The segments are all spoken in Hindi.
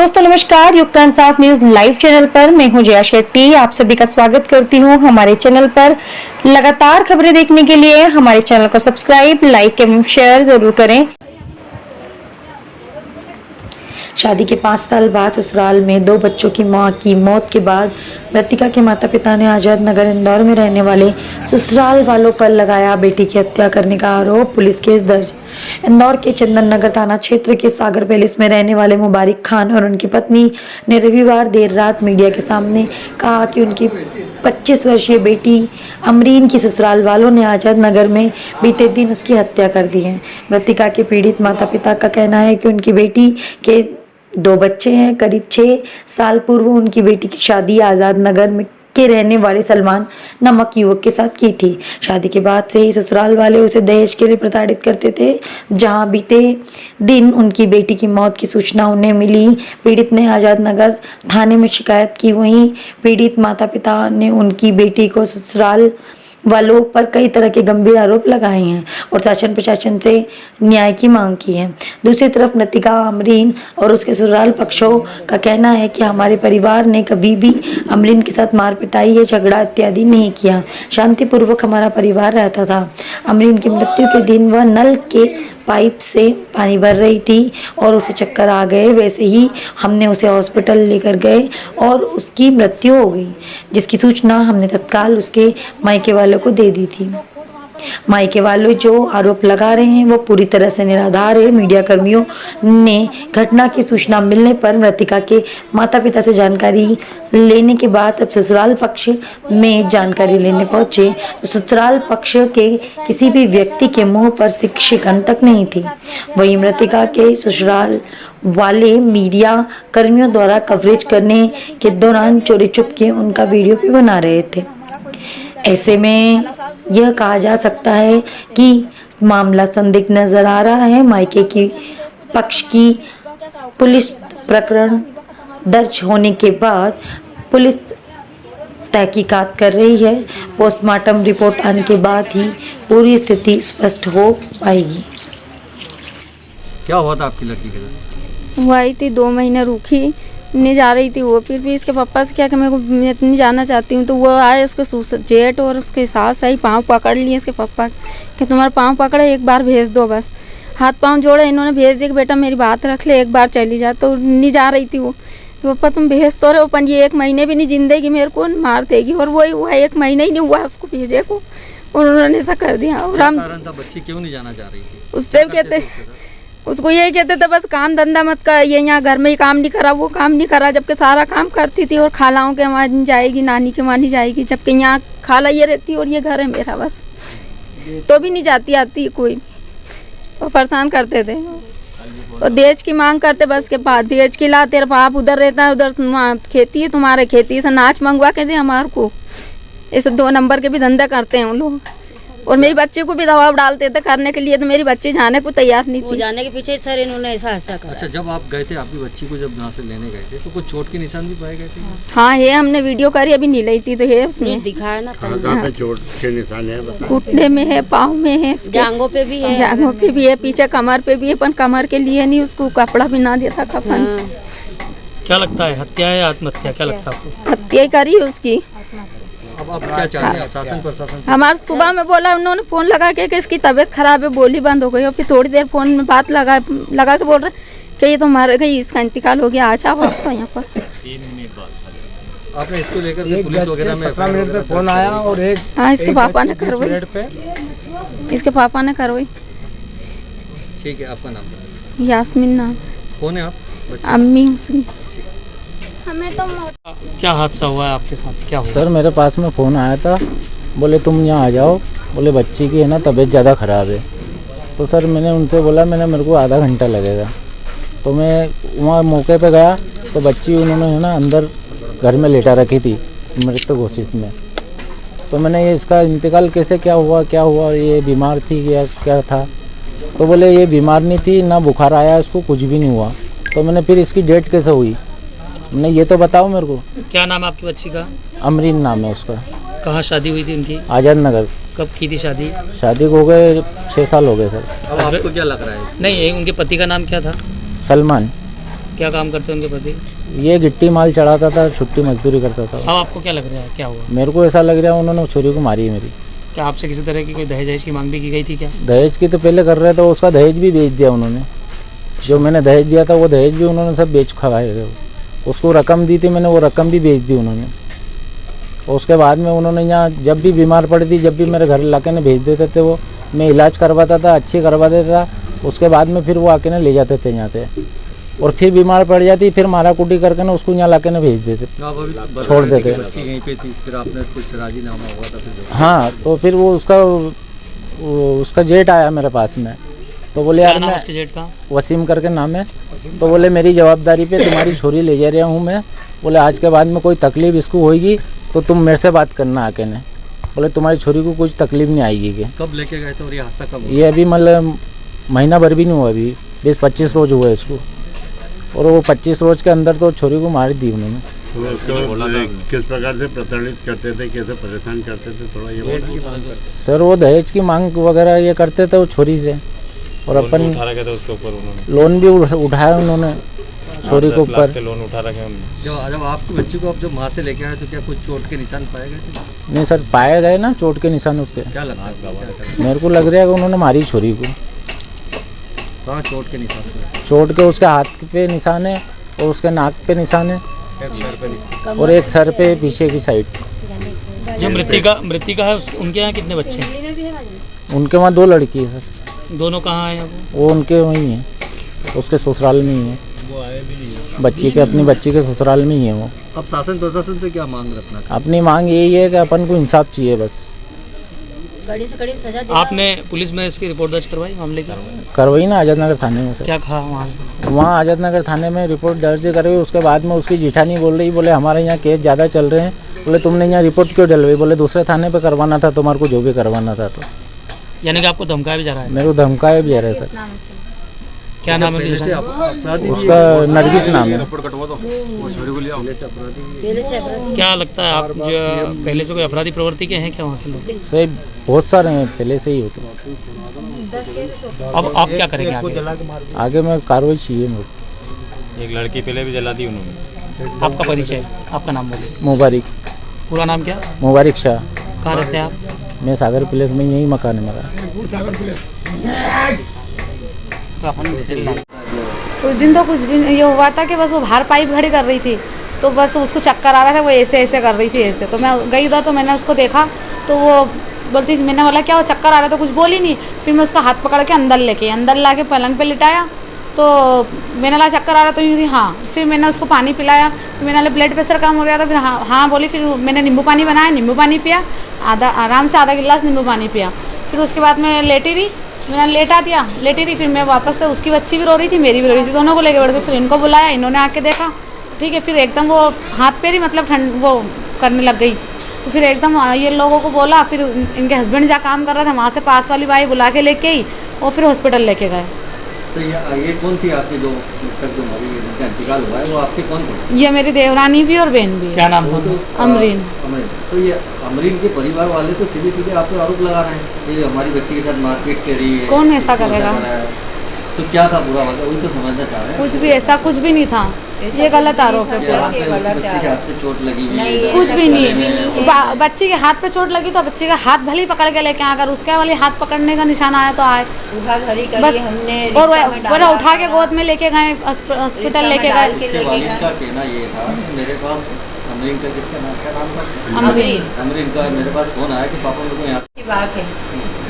दोस्तों नमस्कार, युग का इंसाफ न्यूज लाइव चैनल पर मैं हूं जया शेट्टी। आप सभी का स्वागत करती हूं हमारे चैनल पर। लगातार खबरें देखने के लिए हमारे चैनल को सब्सक्राइब, लाइक एवं शेयर जरूर करें। शादी के 5 साल बाद ससुराल में 2 बच्चों की मां की मौत के बाद मृतका के माता पिता ने आजाद नगर इंदौर में रहने वाले ससुराल वालों पर लगाया बेटी की हत्या करने का आरोप। पुलिस केस दर्ज। इंदौर के चंदन नगर थाना क्षेत्र के सागर पैलेस में रहने वाले मुबारक खान और उनकी पत्नी ने रविवार देर रात मीडिया के सामने कहा कि उनकी 25 वर्षीय बेटी अमरीन की ससुराल वालों ने आजाद नगर में बीते दिन उसकी हत्या कर दी है। मृतका के पीड़ित माता पिता का कहना है कि उनकी बेटी के 2 बच्चे हैं। करीब 6 साल पूर्व उनकी बेटी की शादी आजाद नगर में के रहने वाले सलमान नामक युवक के साथ की थी। शादी के बाद से ही ससुराल वाले उसे दहेज के लिए प्रताड़ित करते थे। जहां बीते दिन उनकी बेटी की मौत की सूचना उन्हें मिली, पीड़ित ने आजाद नगर थाने में शिकायत की। वहीं पीड़ित माता पिता ने उनकी बेटी को ससुराल वालों पर कई तरह के गंभीर आरोप लगाए हैं और शासन प्रशासन से न्याय की मांग की है। दूसरी तरफ मृतका अमरीन और उसके ससुराल पक्षों का कहना है कि हमारे परिवार ने कभी भी अमरीन के साथ मार पिटाई या झगड़ा इत्यादि नहीं किया। शांतिपूर्वक हमारा परिवार रहता था। अमरीन की मृत्यु के दिन वह नल के पाइप से पानी भर रही थी और उसे चक्कर आ गए। वैसे ही हमने उसे हॉस्पिटल लेकर गए और उसकी मृत्यु हो गई, जिसकी सूचना हमने तत्काल उसके मायके वालों को दे दी थी। मायके वाले जो आरोप लगा रहे हैं वो पूरी तरह से निराधार है। मीडिया कर्मियों ने घटना की सूचना मिलने पर मृतका के माता पिता से जानकारी लेने के बाद अब ससुराल पक्ष में जानकारी लेने पहुंचे। ससुराल पक्ष के किसी भी व्यक्ति के मुंह पर शिकन तक नहीं थी। वहीं मृतका के ससुराल वाले मीडिया कर्मियों द्वारा कवरेज करने के दौरान चोरी चुपके उनका वीडियो भी बना रहे थे। ऐसे में यह कहा जा सकता है कि मामला संदिग्ध नजर आ रहा है। मायके की पक्ष की पुलिस प्रकरण दर्ज होने के बाद पुलिस तहकीकात कर रही है। पोस्टमार्टम रिपोर्ट आने के बाद ही पूरी स्थिति स्पष्ट हो पाएगी। क्या हुआ था आपकी लड़की के साथ? वो आई थी 2 महीने रूखी नहीं जा रही थी वो। फिर भी इसके पापा से क्या कि मैं इतनी जाना चाहती हूँ, तो वो आए, उसके जेठ और उसके सास आई, पाँव पकड़ लिए इसके पापा कि तुम्हारा पाँव पकड़े, एक बार भेज दो। बस हाथ पाँव जोड़े, इन्होंने भेज दिया कि बेटा मेरी बात रख ले, एक बार चली जा। तो नहीं जा रही थी वो। तो पापा तुम भेज तो रहे हो, पर ये 1 महीने भी नहीं जिंदगी मेरे को मार देगी। और वही हुआ, 1 महीने ही नहीं हुआ उसको भेजे को, उन्होंने ऐसा कर दिया। और हम बच्ची क्यों नहीं जाना चाह रही थी? उससे कहते, उसको यही कहते थे बस काम धंधा मत कर, ये यहाँ घर में ही काम नहीं करा, वो काम नहीं करा, जबकि सारा काम करती थी। और खालाओं के वहाँ जाएगी, नानी के वहाँ नहीं जाएगी, जबकि यहाँ खाला ये रहती और ये घर है मेरा बस। तो भी नहीं जाती आती कोई, वो परेशान करते थे। और दहेज की मांग करते, बस के बाद दहेज की ला, तेरा बाप उधर रहता है, उधर खेती है तुम्हारे, खेती से नाच मंगवा के दे हमारे को। इसे 2 नंबर के भी धंधा करते हैं उन लोग। और मेरी बच्ची को भी दबाव डालते थे करने के लिए, तो मेरी बच्ची जाने को तैयार नहीं थी। जाने के पीछे सर इन्होंने ऐसा करा। अच्छा, जब आप गए थे आपकी बच्ची को जब यहाँ से लेने गए थे तो कुछ चोट के निशान भी पाए गए थे? हाँ है, हमने वीडियो करी, अभी नहीं ली थी तो है उसमें दिखाया ना। चोट के निशान है? घुटने में है, पाँव में है, जांघों पे भी है, जांघों पे भी है, पीछे कमर पे भी है, पर कमर के लिए नहीं, उसको कपड़ा भी ना दिया था कफन। क्या लगता है, हत्या है आत्महत्या, क्या लगता है आपको? हत्या ही करी उसकी। अब आप क्या चाहते हैं शासन प्रशासन से? हमारे सुबह में बोला उन्होंने, फोन लगा के कि इसकी तबीयत खराब है, बोली बंद हो गई। और फिर थोड़ी देर फोन में बात लगा के बोल रहे कि ये तो मर गई, इसका इंतकाल हो गया, आ जाओ आप तो यहाँ पर। आपने इसको लेकर पुलिस वगैरह में 17 मिनट पे फोन आया और एक हाँ इसके पापा ने करवाई, इसके पापा ने करवाई। ठीक है, आपका नाम? यास्मीन नाम। कौन है आप? अम्मी उसकी। क्या हादसा हुआ है आपके साथ, क्या हुआ? सर मेरे पास में फ़ोन आया था, बोले तुम यहाँ आ जाओ, बोले बच्ची की है ना तबीयत ज़्यादा ख़राब है। तो सर मैंने उनसे बोला मेरे को आधा घंटा लगेगा। तो मैं वहाँ मौके पे गया तो बच्ची उन्होंने है ना अंदर घर में लेटा रखी थी मृत घोषित में। तो मैंने ये इसका इंतकाल कैसे क्या हुआ, ये बीमार थी या क्या था? तो बोले ये बीमार नहीं थी, ना बुखार आया इसको, कुछ भी नहीं हुआ। तो मैंने फिर इसकी डेट कैसे हुई, मैंने ये तो बताओ मेरे को। क्या नाम है आपकी बच्ची का? अमरीन नाम है उसका। कहाँ शादी हुई थी उनकी? आजाद नगर। कब की थी शादी? शादी को हो गए 6 साल हो गए सर। अब आपको क्या लग रहा है? नहीं, उनके पति का नाम क्या था? सलमान। क्या काम करते हैं उनके पति? ये गिट्टी माल चढ़ाता था, छुट्टी मजदूरी करता था। अब आपको क्या लग रहा है, क्या हुआ? मेरे को ऐसा लग रहा है उन्होंने छोरी को मारी है मेरी। क्या आपसे किसी तरह की कोई दहेज की मांग भी की गई थी क्या? दहेज की तो पहले कर रहे थे, उसका दहेज भी बेच दिया उन्होंने। जो मैंने दहेज दिया था वो दहेज भी उन्होंने सब बेच खवाए थे। उसको रकम दी थी मैंने, वो रकम भी बेच दी उन्होंने। और उसके बाद में उन्होंने यहाँ जब भी बीमार पड़ी थी, जब भी मेरे घर लाके ने भेज देते थे, वो मैं इलाज करवाता था, अच्छी करवा देता था। उसके बाद में फिर वो आके ने ले जाते थे यहाँ से, और फिर बीमार पड़ जाती, फिर मारा कुटी करके ना उसको यहाँ लाके ने भेज देते, छोड़ देते। बच्ची यहीं पे थी, फिर आपने उसको राजीनामा हुआ था फिर? हाँ, तो फिर वो उसका जेठ आया मेरे पास में, तो बोले यार मैं, उसके जेठ का वसीम करके नाम है, तो बोले मेरी जवाबदारी पे तुम्हारी छोरी ले जा रहा हूँ मैं। बोले आज के बाद में कोई तकलीफ इसको होगी तो तुम मेरे से बात करना आके ने। बोले तुम्हारी छोरी को कुछ तकलीफ नहीं आएगी कि। कब लेके गए थे और ये हादसा कब हुआ? ये अभी मतलब महीना भर भी नहीं हुआ, अभी 20-25 रोज हुआ इसको, और वो 25 रोज के अंदर तो छोरी को मार दी उन्होंने। तो उसको किस प्रकार से प्रताड़ित करते थे, कैसे परेशान करते थे, थोड़ा ये बताओ। सर वो दहेज की मांग वगैरह ये करते थे वो छोरी से, और अपन उसके ऊपर उन्होंने लोन भी उठाया उन्होंने छोरी के ऊपर। लोन उठा रखे उन्होंने। जब आपकी बच्ची को आप जब वहाँ से लेके आए तो क्या कुछ चोट के निशान पाए गए थे? नहीं सर, पाए गए ना चोट के निशान उसके। क्या लगता है क्या करें? मेरे को लग रहा है कि उन्होंने मारी छोरी को। कहाँ चोट के निशान थे? चोट के उसके हाथ पे निशान है, और उसके नाक पे निशान है, और एक सर पे पीछे की साइड। जो मृतिका है उनके यहाँ कितने बच्चे हैं? उनके वहाँ 2 लड़की है सर। दोनों कहाँ हैं? वो उनके वहीं है, उसके ससुराल में ही है। बच्ची के, अपनी बच्ची के ससुराल में ही है वो। अब शासन प्रशासन से क्या मांग रखना है? अपनी मांग यही है कि अपन को इंसाफ चाहिए बस। कड़ी से कड़ी सजा दे। आपने पुलिस में इसकी रिपोर्ट दर्ज करवाई मामले की? करवाई ना आज़ाद नगर थाने में सर। क्या कहा वहाँ आज़ाद नगर थाने में रिपोर्ट दर्ज करवाई। उसके बाद में उसकी जिठानी बोल रही, बोले हमारे यहाँ केस ज़्यादा चल रहे हैं। बोले तुमने यहाँ रिपोर्ट क्यों डलवाई? बोले दूसरे थाने पे करवाना था तुम्हारे को, जो भी करवाना था। तो यानी कि आपको धमकाया भी जा रहा है? मेरे को धमकाया भी जा रहा है सर। क्या नाम है पहले से अपराधी? उसका नरगिस नाम है। पहले से अपराधी? क्या लगता है आप जो पहले से कोई अपराधी प्रवृत्ति के हैं क्या वहाँ के लोग? सही बहुत सारे हैं, पहले से ही होते। अब आप क्या करेंगे आगे? आगे में कार्रवाई चाहिए मेरे को। एक लड़की पहले भी जला दी उन्होंने। आपका परिचय, आपका नाम बोलिए। मुबारक, पूरा नाम क्या? मुबारक शाह। कहाँ रहते हैं आप? मैं सागर प्लेस में, यही मकान है मेरा। उस दिन तो कुछ भी ये हुआ था कि बस वो बाहर पाइप खड़ी कर रही थी, तो बस उसको चक्कर आ रहा था, वो ऐसे ऐसे कर रही थी ऐसे। तो मैं गई उधर, तो मैंने उसको देखा, तो वो बोलती, मैंने बोला क्या वो चक्कर आ रहा था, कुछ बोली नहीं। फिर मैं उसका हाथ पकड़ के अंदर ला के पलंग पे लिटाया, तो मैंने बोला चक्कर आ रहा, तो यूँ हाँ। फिर मैंने उसको पानी पिलाया, तो मैंने बोला ब्लड प्रेशर कम हो गया था। फिर हाँ बोली। फिर मैंने नींबू पानी बनाया, नींबू पानी पिया, आराम से आधा गिलास नींबू पानी पिया। फिर उसके बाद मैं लेटी रही, मैंने लेटी रही। फिर मैं वापस से, उसकी बच्ची भी रो रही थी, मेरी भी रो रही थी, दोनों को लेके बैठ गई। फिर इनको बुलाया, इन्होंने आके देखा, ठीक है। फिर एकदम वो हाथ पे ही मतलब ठंड वो करने लग गई। तो फिर एकदम ये लोगों को बोला। फिर इनके हस्बैंड जहाँ काम कर रहा था वहाँ से पास वाली बाई बुला के लेके आई, और फिर हॉस्पिटल लेके गए। तो ये कौन थी आपकी जो तक जो मरी, जिनका इंतकाल हुआ है, वो आपके कौन थे? ये मेरी देवरानी भी और बहन भी। क्या नाम था? अमरीन। तो ये अमरीन के परिवार वाले तो सीधे आप पे आरोप लगा रहे हैं ये हमारी बच्ची के साथ मारपीट करी है। कौन ऐसा करेगा? तो क्या था पूरा मतलब, वही तो समझना चाह रहे हैं। कुछ भी ऐसा कुछ भी नहीं था, ये गलत आरोप है पूरा। बच्ची के हाथ पे चोट लगी हुई है? कुछ भी नहीं। बच्ची के हाथ पे चोट लगी तो बच्ची का हाथ भले ही पकड़ के लेके, अगर उसके वाले हाथ पकड़ने का निशान आया तो आए बस। और वो उठा के गोद में लेके गए, हॉस्पिटल लेके गए। का कहना ये था मेरे पास अमरीन का, किसका नाम, क्या नाम था? अमरीन का मेरे पास फोन आया कि पापा मेरे को यहाँ की बात है,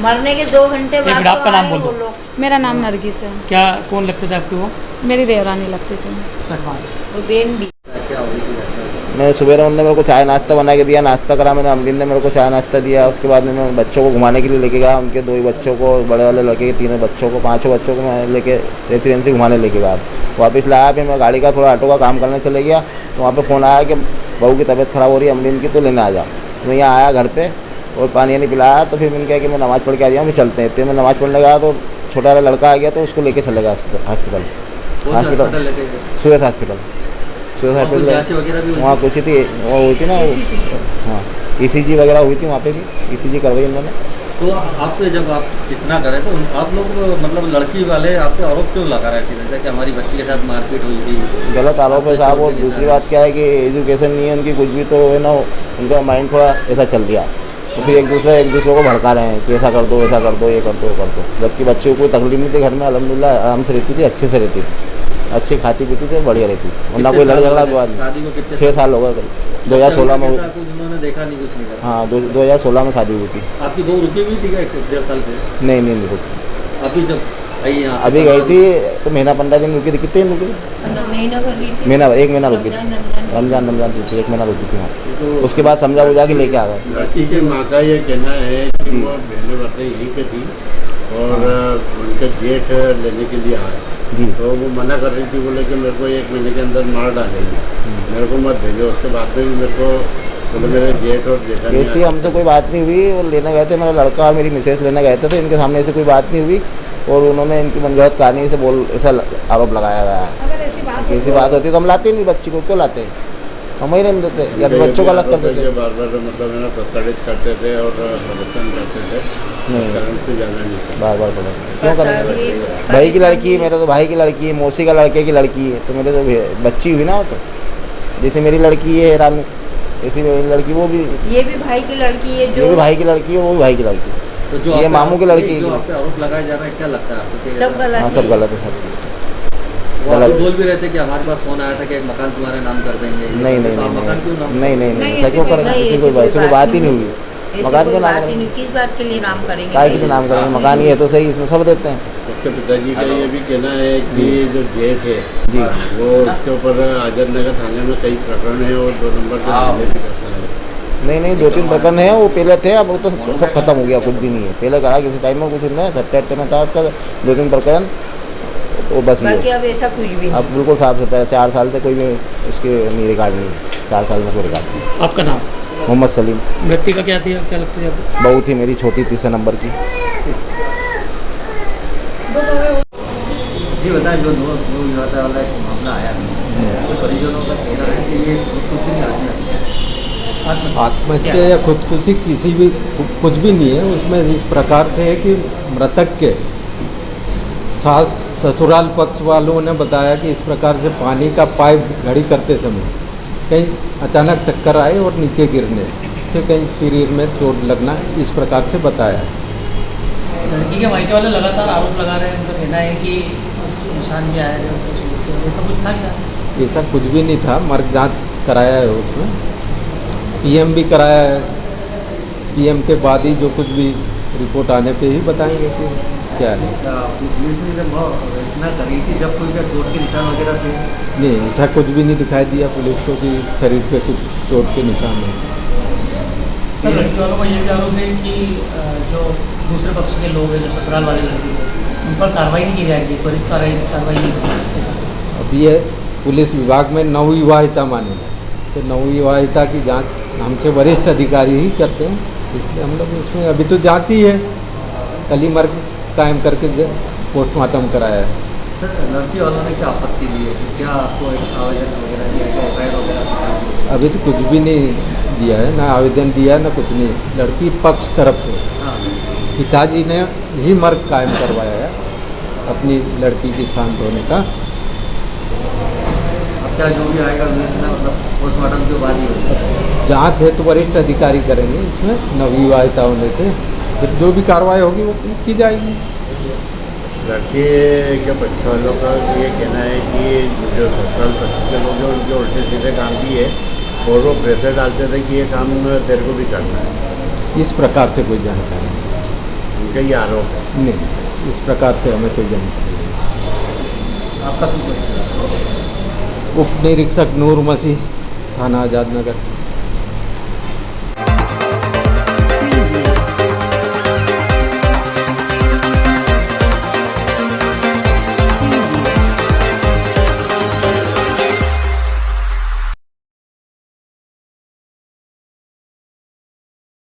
मरने के 2 घंटे बाद आपका नाम बोल दो। मेरा नाम नरगिस है। क्या कौन लगते थे आपके वो? मेरी देवरानी लगती थी। वो बेन भी। क्या हो रही? मैं सुबह उन्होंने मेरे को चाय नाश्ता बना के दिया, नाश्ता करा मैंने, अमरीन ने मेरे को चाय नाश्ता दिया। उसके बाद में मैं बच्चों को घुमाने के लिए लेके गया, उनके 2 ही बच्चों को, बड़े वाले लड़के के 3 बच्चों को, 5 बच्चों को मैं लेके रेसिडेंसी घुमाने लेके गया। वापस लाया, फिर मैं गाड़ी का थोड़ा ऑटो का काम करने चले गया, तो वहाँ पर फ़ोन आया कि बहू की तबीयत ख़राब हो रही है अमरीन की, तो लेने आ जा। मैं यहाँ आया घर पर, और पानी नहीं पिलाया। तो फिर मैंने कहा कि मैं नमाज़ पढ़ के आ रहा हूँ, फिर चलते हैं। तो मैं नमाज़ पढ़ने गया तो छोटा वाला लड़का आ गया, तो उसको लेके चले गया हॉस्पिटल सुरेश हॉस्पिटल। वहाँ कुछ थी, वो हुई थी ना, हाँ ECG वगैरह हुई थी वहाँ पे भी, ECG करवाई उन्होंने। तो आप पे जब आप इतना करे तो आप लोग मतलब लड़की वाले आप पे आरोप क्यों लगा रहे हैं सीधे कि हमारी बच्ची के साथ मारपीट हुई थी? गलत आरोप है साहब। और दूसरी बात क्या है कि एजुकेशन नहीं है उनकी कुछ भी, तो है ना उनका माइंड थोड़ा ऐसा चल गया, तो फिर एक दूसरे को भड़का रहे हैं कि ऐसा कर दो, ऐसा कर दो, ये कर दो, कर दो। जबकि बच्चों को कोई तकलीफ नहीं थी, घर में अल्हम्दुलिल्लाह आराम से रहती थी, अच्छे से रहती थी, अच्छी खाती पीती थी, बढ़िया रहती थी, और ना कोई लड़ झगड़ा विवाद। शादी को कितने 6 साल हो गए, 2016 में। उन्होंने देखा नहीं, कुछ नहीं करा? हाँ, 2016 में शादी हुई थी। आपकी 2 रुकी हुई थी क्या 1.5 साल पे? नहीं रुकी। अभी जब यहाँ अभी गई थी तो महीना 15 दिन रुकी थी। कितने दिन रुकी थी? महीना भर रही थी। महीना, 1 महीना रुकी थी। रमजान रुकी थी, 1 महीना रुकी थी वहाँ। उसके बाद समझा बुझा के लेके आ गए। लड़की के माँ का ये कहना है कि वो बहने बहते यहीं पे थी और उनका जेठ लेने के लिए आए जी। तो वो मना कर रही थी, बोले कि मेरे को 1 महीने के अंदर मार डालेंगे, मेरे को मत भेजो। उसके बाद में भी मेरे को बोले मेरे जेठ और जेठा ऐसी हमसे कोई बात नहीं हुई। वो लेने गए थे, मेरा लड़का और मेरी मिसेस लेने गए थे, तो इनके सामने ऐसी कोई बात नहीं हुई और उन्होंने इनकी मनगढ़ंत कहानी से ऐसा आरोप लगाया गया है। अगर ऐसी बात होती तो हम लाते नहीं बच्ची को, क्यों लाते? हम ही रहने देते या तो बच्चों का अलग कर देते। बार बार मतलब है ना प्रताड़ित करते थे और प्रदर्शन करते थे, कारण से ज़्यादा नहीं बार क्यों करेंगे? भाई की लड़की, मेरे तो भाई की लड़की है, मौसी का लड़के की लड़की है, तो मेरे तो बच्ची हुई ना। तो जैसे मेरी लड़की है रानू, ऐसी मेरी लड़की वो भी, ये भी भाई की लड़की है, ये भी भाई की लड़की है, वो भी भाई की लड़की है। तो जो ये मामू की लड़की है। जो आप पे आरोप लगाया जा रहा है, क्या लगता है आपको? सब गलत हाँ, सब गलत है, सब वो आप बोल भी रहे थे कि हमारे पास फोन आया था कि एक मकान तुम्हारे नाम कर देंगे। नहीं मकान क्यों नाम? नहीं, ऐसा क्यों करेंगे? ऐसी कोई बात ही नहीं हुई। मकान क्यों नाम करेंगे? किस बात के लिए नाम करेंगे? काय के लिए नाम करेंगे? मकान ही है तो सही, इसमें सब रहते हैं। उसके पिताजी का ये भी कहना है कि जो जेठ है जी, वो उसके ऊपर आजाद नगर थाने में कई प्रकरण है और 2 नंबर के मामले भी करता है। नहीं 2-3 प्रकरण है, वो पहले थे, अब वो तो सब खत्म हो गया, कुछ भी नहीं है। पहले करा किसी टाइम में कुछ नहीं, 7 में था उसका 2-3 प्रकरण, तो बस बाकी ये अब ऐसा कुछ भी अब बिल्कुल साफ सुथरा है। 4 साल से कोई भी इसके नहीं रिकॉर्ड नहीं, 4 साल में कोई रिकॉर्ड नहीं। आपका नाम? मोहम्मद सलीम। मृतिका क्या थी, क्या लगती है आपको? बहू थी मेरी छोटी, 3 नंबर की। जी बताएं, जो विवाह वाला एक मामला आया, तो परिजनों का कहना है कि ये खुदकुशी नहीं आती। आत्महत्या या खुदकुशी किसी भी कुछ भी नहीं है उसमें। इस प्रकार से है कि मृतक के सास ससुराल पक्ष वालों ने बताया कि इस प्रकार से पानी का पाइप घड़ी करते समय कहीं अचानक चक्कर आए और नीचे गिरने से कहीं शरीर में चोट लगना, इस प्रकार से बताया। लड़की के मायके वाले लगातार आरोप लगा रहे हैं, उनका कहना है कि निशान भी आया है, ऐसा कुछ था क्या? ऐसा कुछ भी नहीं था। मर्ग जांच कराया है उसमें, पीएम भी कराया है। पीएम के बाद ही जो कुछ भी रिपोर्ट आने पे ही बताएंगे कि क्या है। पुलिस ने जब रचना करी थी, जब कोई चोट के निशान वगैरह थे? नहीं, ऐसा कुछ भी नहीं दिखाई दिया पुलिस को कि शरीर पे कुछ चोट के निशान है। सर, लड़की वालों का ये भी आरोप है कि जो दूसरे पक्ष के लोग हैं, जो ससुराल वाले लड़की को, उन पर कार्रवाई नहीं की जाएगी, त्वरित कार्रवाई नहीं की जाएगी। अब ये पुलिस विभाग में नवविवाहिता माने जाए, तो नवविवाहिता की जांच हमसे वरिष्ठ अधिकारी ही करते हैं, इसलिए हम लोग इसमें अभी तो जांच ही है। कल ही मर्ग कायम करके पोस्टमार्टम कराया है। सर, लड़की वालों ने क्या आपत्ति दी है? क्या आपको एक आवेदन वगैरह दिया, क्या एफआईआर वगैरह? अभी तो कुछ भी नहीं दिया है, ना आवेदन दिया है ना कुछ नहीं। लड़की पक्ष तरफ से पिताजी ने ही मर्ग कायम करवाया है अपनी लड़की की शांत होने का। अब क्या जो भी आएगा मतलब पोस्टमार्टम के बाद ही होगा? जांच है तो वरिष्ठ अधिकारी करेंगे, इसमें नवविवाहिता होने से फिर जो भी कार्रवाई होगी वो की जाएगी। लड़के के बच्चों वालों का ये कहना है कि जो ससुराल पक्ष के लोग हैं उनके उल्टे सीधे काम किए और वो प्रेशर डालते थे कि ये काम तेरे को भी करना है। इस प्रकार से कोई जानकारी नहीं, उनका ये आरोप है। नहीं, इस प्रकार से हमें कोई जानकारी नहीं। आपका सूचना? उप निरीक्षक नूर मसीह, थाना आजाद नगर।